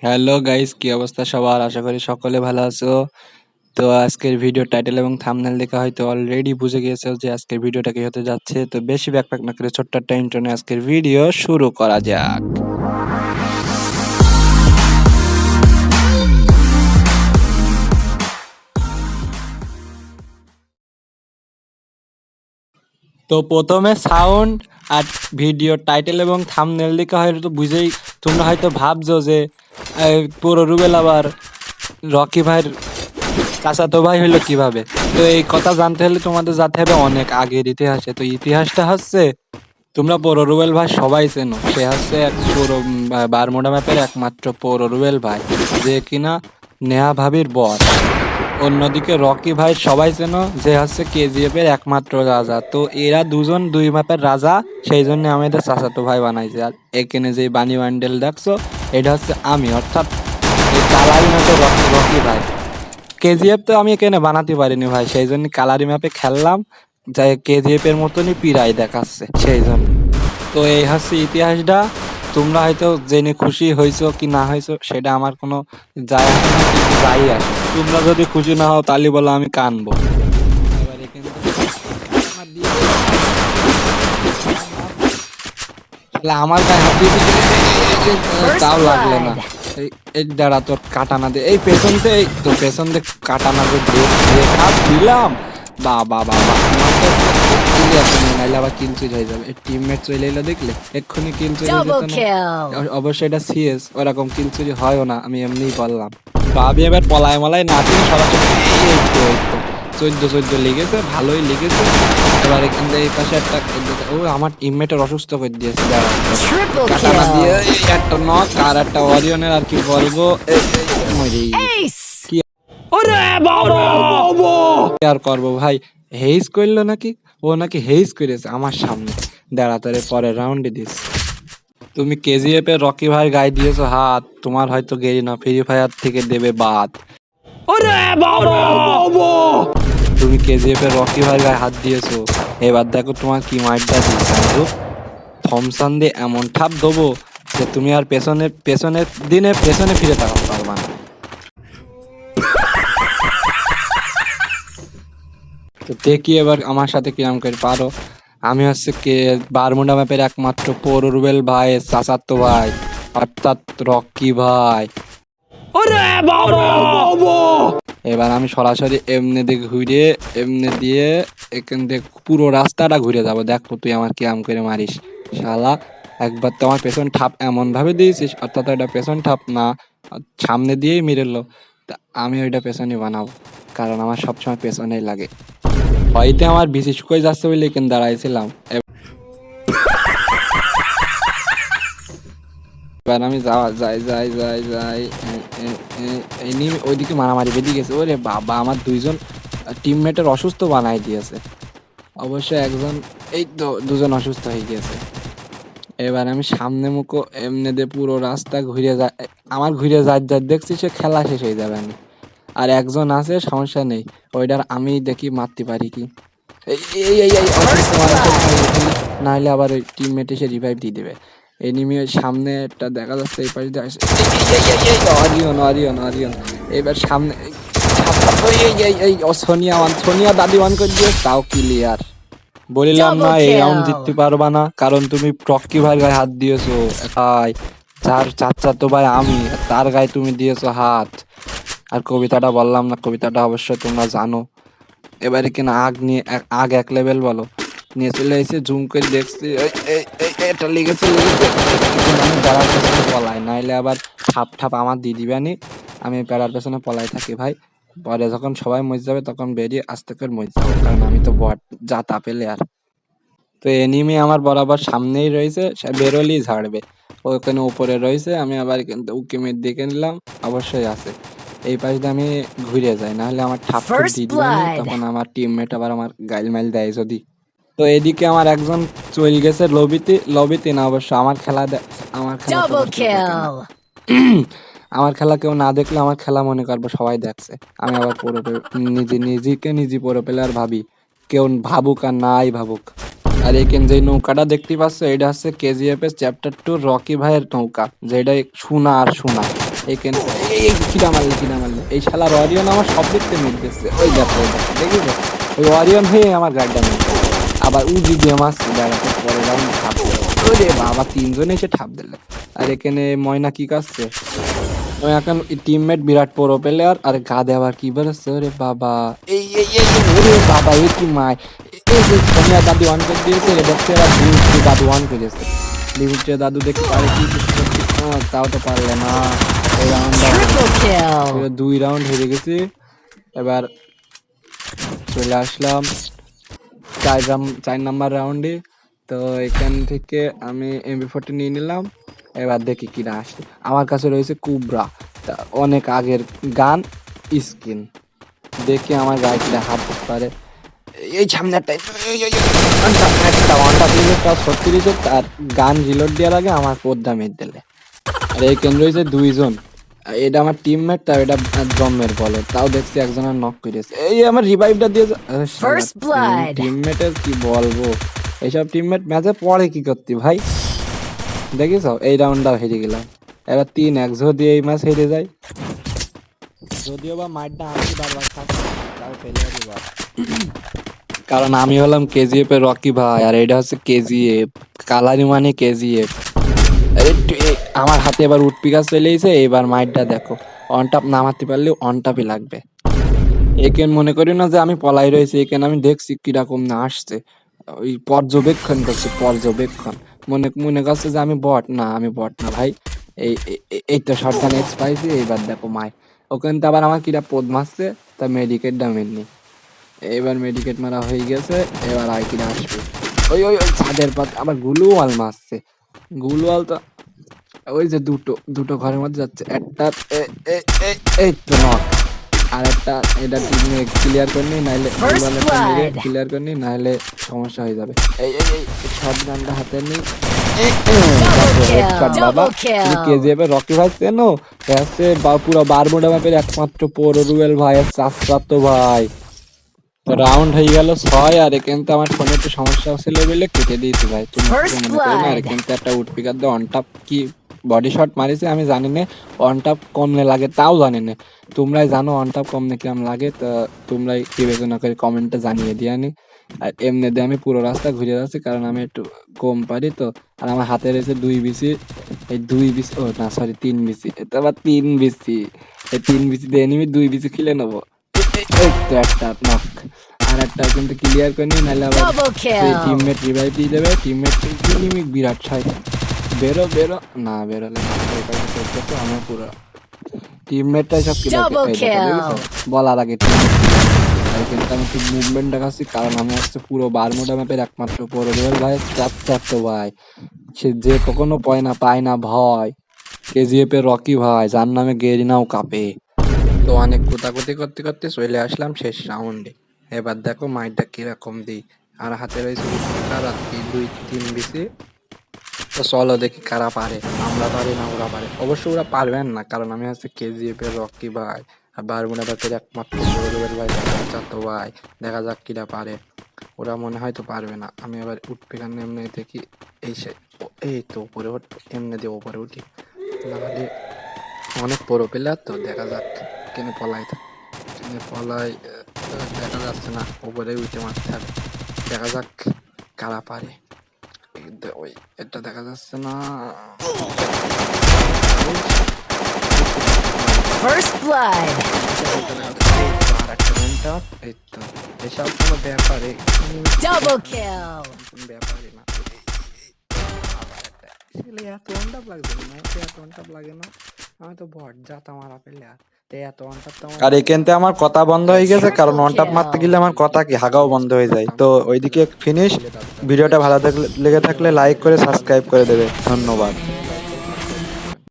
Hello guys, কি অবস্থা সবার? আশা করি সকলে ভালো আছো। তো আজকের ভিডিও টাইটেল এবং থাম্বনেল দেখে হয়তো অলরেডি বুঝে গিয়েছো যে আজকের ভিডিওটা কি হতে যাচ্ছে। তো বেশি ব্যাকপ্যাক না করে ছোট্ট একটা ইন্ট্রো নিয়ে আজকের ভিডিও শুরু করা যাক। তো প্রথমে সাউন্ড আর ভিডিও টাইটেল এবং থাম্বনেল দেখে হয়তো বুঝেই তোমরা হয়তো ভাবছো যে পুরো রুবেল আবার রকি ভাইয়ের চাচাতো ভাই হইলো কিভাবে। তো এই কথা জানতে হলে তোমাদের যেতে হবে অনেক আগের ইতিহাসে। তো ইতিহাসটা হচ্ছে, তোমরা পৌর রুবেল ভাই সবাই চেনো। সে হচ্ছে এক পুরো বারমুডা ম্যাপের একমাত্র পৌর রুবেল ভাই, যে কিনা নেহা ভাবির বর। অন্যদিকে রকি ভাই সবাই চেনো, যে হচ্ছে কেজিএফ এর একমাত্র রাজা। তো এরা দুজন দুই ম্যাপের রাজা, সেই জন্য আমাদের চাচাতো ভাই বানাইছে। আর এখানে যে বানি বান্ডেল দেখছো, এটা হচ্ছে আমি, অর্থাৎ এই কালারি ম্যাপের রকি ভাই। কেজিএফ তো আমি এখানে বানাতে পারিনি ভাই, সেই জন্য কালারি ম্যাপে খেললাম, যাই কেজিএফ এর মতনই পিরাই দেখাচ্ছে সেই জন্য। তো এই হচ্ছে ইতিহাসটা। তোমরা হয়তো জেনে খুশি হয়েছো কি না হয়েছো সেটা আমার কোনো যায় আসে না, কিন্তু যাই আসে, তোমরা যদি খুশি না হও তাহলে বলো আমি কানবো। এবার এখান থেকে আমার দিয়ে আমার গায়ে হাত দিয়ে তাও লাগলো না। এই দাঁড়া, তোর কাটানা দে, এই পেছন দিয়ে, এই তো পেছন দিয়ে কাটানা দিয়ে দিলাম। বাবা বাবা, নাইলে আবার কিল চুরি হয়ে যাবে। টিমমেট চলে এলো দেখলে, এক্ষুনি কিল চুরি হয়ে যেত না। অবশ্যই এটা সিএস, ওরকম কিল চুরি হয়ও না, আমি এমনিই বললাম। ভাবি এবার পলায় মলায় না দিয়ে সরাসরি এই তো 14 লেগেছে, ভালোই লেগেছে। এবার এখান থেকে এই পাশে একটা, ও আমার টিমমেটের অসুস্থ করে দিয়েছে। কাটানা দিয়ে একটা নক আর একটা ওরিয়নের, আর কি বলবো, কি আর করবো ভাই। হেইজ করলো নাকি, ও নাকি হেইজ করেছে আমার সামনে। দাঁড়াতারে পরের রাউন্ডে দিস। তুমি কেজিএফ এর রকি ভাই গায়ে দিয়েছো হাত, তোমার হয়তো গেরি না, ফ্রি ফায়ার থেকে দেবে বাদ। তুমি কেজিএফ এর রকি ভাই গায়ে হাত দিয়েছো, এবার দেখো তোমার কি মাইটটা দিয়েছে। থমসন দিয়ে এমন ঠাপ দেবো যে তুমি আর পেছনের দিনে পেছনে ফিরে তাকাতে পারবা না। তো দেখি এবার আমার সাথে কিরম করে পারো। আমি হচ্ছে কে বারমুডা ম্যাপের একমাত্র পৌর রুবেল ভাই, চাচাতো ভাই, অর্থাৎ রকি ভাই। এবার আমি সরাসরি এমনি দিয়ে ঘুরে, এমনি দিয়ে এখান থেকে পুরো রাস্তাটা ঘুরে যাবো। দেখো তুই আমার কিরম করে মারিস শালা। একবার তো আমার পেছন ঠাপ এমন ভাবে দিয়েছিস, অর্থাৎ ওইটা পেছন ঠাপ না, সামনে দিয়েই মেরেলো। তা আমি ওইটা পেছনে বানাবো, কারণ আমার সবসময় পেছনেই লাগে। হয়তো আমার বিশেষ করে যাচ্ছে বলে এখানে দাঁড়াইছিলাম। এবার আমি যাই ওইদিকে মারামারি বেরিয়ে গেছে। ওরে বাবা, আমার দুইজন টিমমেটের অসুস্থ বানাই দিয়েছে। অবশ্যই একজন, এই তো দুজন অসুস্থ হয়ে গিয়েছে। এবার আমি সামনে মুখো এমনি দিয়ে পুরো রাস্তা ঘুরে যায়, আমার ঘুরে যা দেখছি সে খেলা শেষ হয়ে যাবে। আমি আর একজন আছে, সমস্যা নেই, ওইটার আমি দেখি মারতে পারি কি। নাহলে আবার ওই টিমমেট এসে রিভাইভ দিয়ে দেবে। এনিমি সামনে একটা দেখা যাচ্ছে, এই পাশে আসে অরিয়ন। এবার সামনে সোনিয়া দাদি ওয়ান করে দিয়ে, তাও ক্লিয়ার। বলিলাম না এই রাউন্ড জিততে পারবা না, কারণ তুমি রকি ভাইয়ের গায়ে হাত দিয়েছো। ভাই যার চাচাতো ভাই আমি, তার গায়ে তুমি দিয়েছো হাত। আর কবিতাটা বললাম না, কবিতাটা অবশ্যই তোমরা জানো। এবারে কিনা আগ এক লেভেল বলো নিয়ে চলে এসে জুম করে দেখছি, এটা লেগেছে। আমি বেড়ার পেছনে পলাই, নাইলে আবার ঠাপ আমার দিয়ে দিবানি। আমি বেড়ার পেছনে পলাই থাকি ভাই। পরে যখন সবাই মরে যাবে তখন বেরিয়ে আস্তে করে মরে যাবো, কারণ আমি তো বট যা তা পেলে আর। তো এনিমি আমার বরাবর সামনেই রয়েছে, সে বেরোলেই ঝাড়বে। ওখানে উপরে রয়েছে, আমি আবার কিন্তু উকি মেরে দেখে নিলাম, অবশ্যই আছে। এই পাশ দিয়ে আমি ঘুরে যাই, নাহলে আমার ঠাপ দিয়ে দিবে, তখন আমার টিমমেট আবার আমার গাইল মাইল দেয় যদি। তো এদিকে আমার একজন চলে গেছে লবিতে না, অবশ্য আমার খেলা আমার খেলা কেউ না দেখলে আমার খেলা মনে করবো সবাই দেখছে। আমি আবার নিজে পুরো প্লেয়ার ভাবি, কেউ ভাবুক আর নাই ভাবুক। আর এখানে যে নৌকাটা দেখতে পাচ্ছ, এটা হচ্ছে কেজিএফ এর চ্যাপ্টার 2 রকি ভাইয়ের নৌকা, যেটা সোনা আর সোনা। এইখানে এই কিনা মারলে এই শালার অরিয়ন আমার সব দিকতে মিল দিচ্ছে। ওই দেখো দেখেছো, ওই অরিয়ন হয়ে আমার গাড়িটা মিল, আবার উজি দিয়ে মারছে বেড়াতে, পরে রাউন্ড ঠাপ দিল। ওরে বাবা, তিনজনে এসে ঠাপ দিলে। আর এখানে ময়না কি করছে, ও এখন টিমমেট বিরাট বড় প্লেয়ার, আর গাদে আবার কি বেরোচ্ছে, ওরে বাবা এই ওরে বাবা, এই কি মায়, এই যে সোনিয়া দাদু অন করে দিয়েছে, এটা দেখতে আবার লিমিটে দাদু অন করেছে, লিমিটে দাদু দেখতে পারে কি কিছু করতে, তাও তো পারলে না। এই রাউন্ডটা 2 রাউন্ড হেরে গেছি। এবার চলে আসলাম 4 নাম্বার রাউন্ডে। তো এখান থেকে আমি MP40 নিয়ে নিলাম। এবার দেখি কিনা আসে, আমার কাছে রয়েছে কুবরা, অনেক আগের গান স্কিন। দেখি আমার গায়ে কিনা হাত দিতে পারে। এই সামনে একটা সত্যি দিয়েছে, তার গান রিলোড দেওয়ার আগে আমার পদ্মা মেরে দিলে। আর এই কেন্দ্র হয়েছে 2 জন, এটা আমার টিমমেট, তাও এটা জম্মের বলে, তাও দেখছি একজনের নক করেছে। এই আমার রিভাইভটা দিয়েছে। টিমমেটের কি বলবো, এইসব টিমমেট ম্যাচে পড়ে কি করতে ভাই। দেখিস এই রাউন্ডটাও হেরে গেলাম। এবার 3-1 যদি এই ম্যাচ হেরে যায়, যদিও বা মাইটটা আমি বারবার খাচ্ছি, তাও ফেলে দিব। কারণ আমি হলাম KGF এর রকি ভাই, আর এটা হচ্ছে KGF, কালারি মানে KGF। আমার হাতে এবার উটপিকাস চলে এসে, এবার মাইটটা দেখো, অন টাপ নামাতে পারলেও অন টাপই লাগবে। একেন মনে করি না যে আমি পলাই রয়েছি, একেন আমি দেখছি কিরকম না আসছে, ওই পর্যবেক্ষণ করছি, পর্যবেক্ষণ। মনে মনে করছে যে আমি বট না, আমি বট না ভাই। এই তো শটগান এক্স পাইছি, এইবার দেখো মাই, ওখান থেকে আবার আমার কিরা পদ মারছে, তা মেডিকেট ডামেননি। এবার মেডিকেট মারা হয়ে গেছে, এবার আর কিনা আসবে। ওই ওই ওই ছাদের পাত আবার গুলুয়াল মারছে, গুলুয়াল তো ওই যে দুটো ঘরের মধ্যে যাচ্ছে, একটা এই তো নক, আর একটা এটা টিমে ক্লিয়ার করে নি, নাইলে ক্লিয়ার করে নি, নাইলে সমস্যা হয়ে যাবে। এই এই এই শটগানটা হাতে নি, হেডশট বাবা। তুমি KGF এর রকি ভাই চেনো? হচ্ছে পুরো বারমুডা ম্যাপের একমাত্র পুরো রুয়েল ভাই, চাচাতো ভাই। তো রাউন্ড হয়ে গেল 6, আর কিন্তু আমার ফোনে একটু সমস্যা ছিল বলে কেটে দিয়েছি ভাই, তুমি মনে করো না। আর কিন্তু একটা উডপিকার দিয়ে অন টপ কি বডি শট মারিছে, আমি জানি না অন টপ কমনে লাগে, তাও জানি না। তোমরাই জানো অন টপ কমনে কিরম লাগে, তো তোমরাই বিবেচনা করে কমেন্টে জানিয়ে দিয়ে আনি। আর এমনি দিয়ে আমি পুরো রাস্তা ঘুরে যাচ্ছি, কারণ আমি একটু কম পারি তো। আর আমার হাতে রয়েছে 2 BC, এই 2 BC, ও না সরি 3 BC, এটা আবার 3 BC, এই 3 BC দিয়ে এনিমি 2 BC খেলে নেবো। একটা নক, আর একটা কিন্তু ক্লিয়ার করে নি, নাহলে আবার টিমমেট রিভাইভ দিয়ে দেবে। টিমমেট বিরাট ছাই, বেরো না বেরোলে আমার পুরো টিমমেটটাই সব বলার আগে কিন্তু আমি একটু মুভমেন্ট দেখাচ্ছি, কারণ আমি হচ্ছে পুরো বারমুডা ম্যাপের একমাত্র পুরো ভাই, চারটো ভাই, সে যে কখনো পায় না ভয়, KGF এর রকি ভাই, যার নামে গেরিনাও কাঁপে। তো অনেক কোতাকুতি করতে করতে চলে আসলাম শেষ রাউন্ডে। এবার দেখো মাইটটা কিরকম দিই, আর হাতে রয়েছে আর 2-3 BC। তো চলো দেখি কারা পারে, আমরা পারি না ওরা পারে। অবশ্য ওরা পারবেন না, কারণ আমি হচ্ছে KGF এর রকি ভাই, আর বারমুডা ব্যাপের একমাত্র ভাই, চাচাতো ভাই। দেখা যাক কিরা পারে, ওরা মনে হয় তো পারবে না। আমি এবার উঠবে কেন এমনি দেখি, এই তো উপরে উঠবো, এমনি দিয়ে উপরে উঠি, নাহলে অনেক বড় প্লেয়ার তো। দেখা যাক কেন পলাই দেখা যাচ্ছে না, উপরে উঠে মারতে হবে। দেখা যাক কারা পারে। ওই এটা দেখা যাচ্ছে না, এই তো এসব কোনো ব্যাপারে ব্যাপারই না। এত অনটাপ লাগবে না, এত অনটাপ লাগে না, আমি তো বট জাতা মারা প্লেয়ার। আর এখানতে আমার কথা বন্ধ হয়ে গেছে, কারণ ওয়ান টাপ মারতে গেলে আমার কথা কি হাগাও বন্ধ হয়ে যায়। তো ওইদিকে ফিনিশ। ভিডিওটা ভালো লেগে থাকলে লাইক করে সাবস্ক্রাইব করে দেবে, ধন্যবাদ।